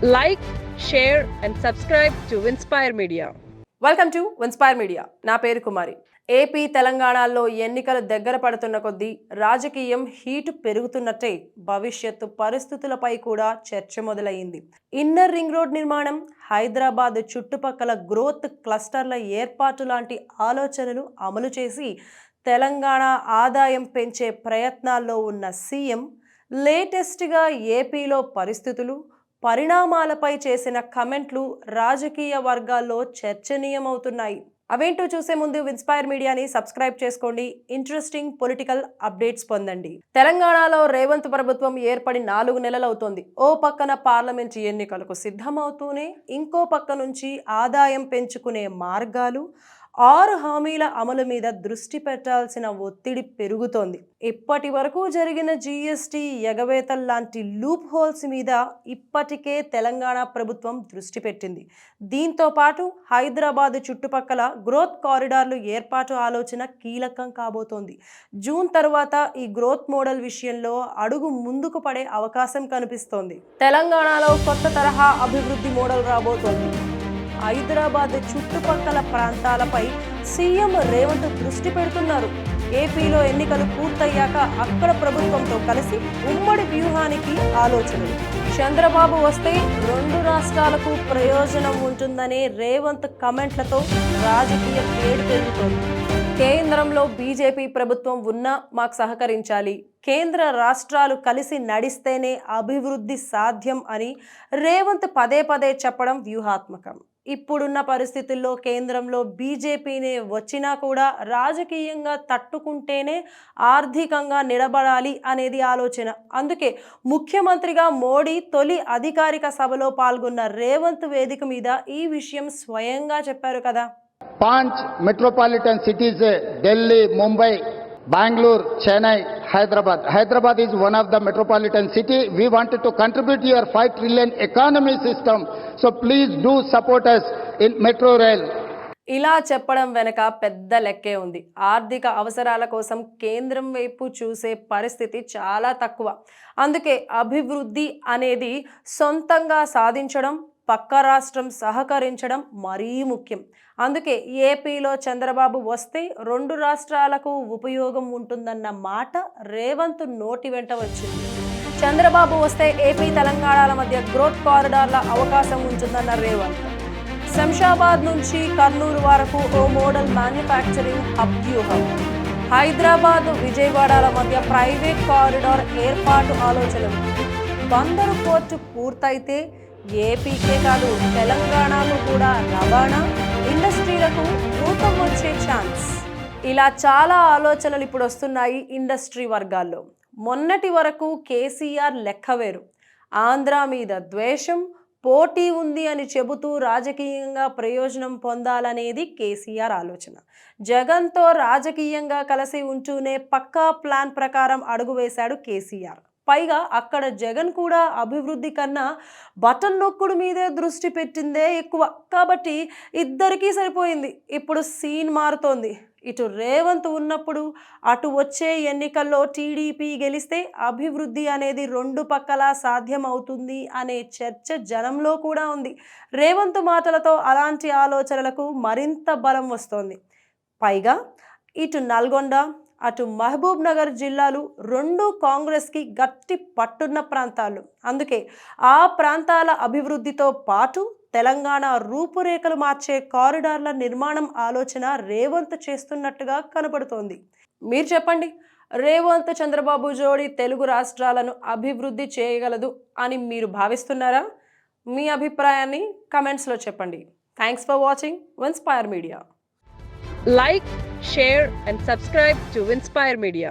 Like, share and subscribe to Inspire Media. Welcome to inspire media. నా పేరు కుమారి. AP తెలంగాణలో ఎన్నికలు దగ్గర పడుతున్న కొద్దీ రాజకీయం హీటు పెరుగుతున్నట్టే భవిష్యత్తు పరిస్థితులపై కూడా చర్చ మొదలైంది. ఇన్నర్ రింగ్ రోడ్ నిర్మాణం, హైదరాబాద్ చుట్టుపక్కల గ్రోత్ క్లస్టర్ల ఏర్పాటు లాంటి ఆలోచనలు అమలు చేసి తెలంగాణ ఆదాయం పెంచే ప్రయత్నాల్లో ఉన్న సీఎం లేటెస్ట్గా ఏపీలో పరిస్థితులు, పరిణామాలపై చేసిన కమెంట్లు రాజకీయ వర్గాల్లో చర్చనీయమవుతున్నాయి. అవేంటో చూసే ముందు ఇన్స్పైర్ మీడియాని సబ్స్క్రైబ్ చేసుకోండి. ఇంట్రెస్టింగ్ పొలిటికల్ అప్డేట్స్ పొందండి. తెలంగాణలో రేవంత్ ప్రభుత్వం ఏర్పడి 4 నెలలవుతోంది. ఓ పక్కన పార్లమెంట్ ఎన్నికలకు సిద్ధమవుతూనే ఇంకో పక్క నుంచి ఆదాయం పెంచుకునే మార్గాలు, 6 హామీల అమలు మీద దృష్టి పెట్టాల్సిన ఒత్తిడి పెరుగుతోంది. ఇప్పటి వరకు జరిగిన జీఎస్టీ ఎగవేతల్లాంటి లూప్ హోల్స్ మీద ఇప్పటికే తెలంగాణ ప్రభుత్వం దృష్టి పెట్టింది. దీంతో పాటు హైదరాబాద్ చుట్టుపక్కల గ్రోత్ కారిడార్లు ఏర్పాటు ఆలోచన కీలకం కాబోతోంది. జూన్ తర్వాత ఈ గ్రోత్ మోడల్ విషయంలో అడుగు ముందుకు పడే అవకాశం కనిపిస్తోంది. తెలంగాణలో కొత్త తరహా అభివృద్ధి మోడల్ రాబోతోంది. హైదరాబాద్ చుట్టుపక్కల ప్రాంతాలపై సీఎం రేవంత్ దృష్టి పెడుతున్నారు. ఏపీలో ఎన్నికలు పూర్తయ్యాక అక్కడ ప్రభుత్వంతో కలిసి ఉమ్మడి వ్యూహానికి ఆలోచనలు. చంద్రబాబు వస్తే 2 రాష్ట్రాలకు ప్రయోజనం ఉంటుందనే రేవంత్ కమెంట్లతో రాజకీయ వేడి పెరుగుతోంది. కేంద్రంలో బీజేపీ ప్రభుత్వం ఉన్నా మాకు సహకరించాలి, కేంద్ర రాష్ట్రాలు కలిసి నడిస్తేనే అభివృద్ధి సాధ్యం అని రేవంత్ పదే పదే చెప్పడం వ్యూహాత్మకం. ఇప్పుడున్న పరిస్థితుల్లో కేంద్రంలో బీజేపీనే వచ్చినా కూడా రాజకీయంగా తట్టుకుంటేనే ఆర్థికంగా నిలబడాలి అనేది ఆలోచన. అందుకే ముఖ్యమంత్రిగా మోడీ తొలి అధికారిక సభలో పాల్గొన్న రేవంత్ వేదిక మీద ఈ విషయం స్వయంగా చెప్పారు కదా. 5 metropolitan cities, Delhi, Mumbai, Bangalore, Chennai, Hyderabad. Hyderabad is one of the metropolitan city. We wanted to contribute to your 5 trillion economy system. So please do support us in metro rail. ఇలా చెప్పడం వెనక పెద్ద లెక్కే ఉంది. ఆర్థిక అవసరాల కోసం కేంద్రం వైపు చూసే పరిస్థితి చాలా తక్కువ. అందుకే అభివృద్ధి అనేది సొంతంగా సాధించడం, పక్క రాష్ట్రం సహకరించడం మరీ ముఖ్యం. అందుకే ఏపీలో చంద్రబాబు వస్తే 2 రాష్ట్రాలకు ఉపయోగం ఉంటుందన్న మాట రేవంత్ నోటి వెంట వచ్చింది. చంద్రబాబు వస్తే ఏపీ తెలంగాణల మధ్య గ్రోత్ కారిడార్ల అవకాశం ఉంటుందన్న రేవంత్. శంషాబాద్ నుంచి కర్నూలు వరకు ఓ మోడల్ మ్యానుఫ్యాక్చరింగ్ హబ్ వ్యూహం, హైదరాబాద్ విజయవాడల మధ్య ప్రైవేట్ కారిడార్ ఏర్పాటు ఆలోచనలు. బందరు పోర్టు పూర్తయితే ఏపీకే కాదు తెలంగాణకు కూడా రవాణా, ఇండస్ట్రీలకు ఊతం వచ్చే ఛాన్స్. ఇలా చాలా ఆలోచనలు ఇప్పుడు వస్తున్నాయి ఇండస్ట్రీ వర్గాల్లో. మొన్నటి వరకు కేసీఆర్ లెక్క వేరు. ఆంధ్ర మీద ద్వేషం, పోటీ ఉంది అని చెబుతూ రాజకీయంగా ప్రయోజనం పొందాలనేది కేసీఆర్ ఆలోచన. జగన్తో రాజకీయంగా కలిసి ఉంటూనే పక్కా ప్లాన్ ప్రకారం అడుగు వేశాడు కేసీఆర్. పైగా అక్కడ జగన్ కూడా అభివృద్ధి కన్నా బటన్ నొక్కుడు మీదే దృష్టి పెట్టిందే ఎక్కువ. కాబట్టి ఇద్దరికీ సరిపోయింది. ఇప్పుడు సీన్ మారుతోంది. ఇటు రేవంత్ ఉన్నప్పుడు అటు వచ్చే ఎన్నికల్లో టీడీపీ గెలిస్తే అభివృద్ధి అనేది 2 పక్కలా సాధ్యం అవుతుంది అనే చర్చ జనంలో కూడా ఉంది. రేవంత్ మాటలతో అలాంటి ఆలోచనలకు మరింత బలం వస్తోంది. పైగా ఇటు నల్గొండ, అటు మహబూబ్ నగర్ జిల్లాలు 2 కాంగ్రెస్కి గట్టి పట్టున్న ప్రాంతాలు. అందుకే ఆ ప్రాంతాల అభివృద్ధితో పాటు తెలంగాణ రూపురేఖలు మార్చే కారిడార్ల నిర్మాణం ఆలోచన రేవంత్ చేస్తున్నట్టుగా కనబడుతోంది. మీరు చెప్పండి, రేవంత్ చంద్రబాబు జోడీ తెలుగు రాష్ట్రాలను అభివృద్ధి చేయగలదు అని మీరు భావిస్తున్నారా? మీ అభిప్రాయాన్ని కమెంట్స్లో చెప్పండి. Thanks for watching inspire media. Like, share and subscribe to Inspire Media.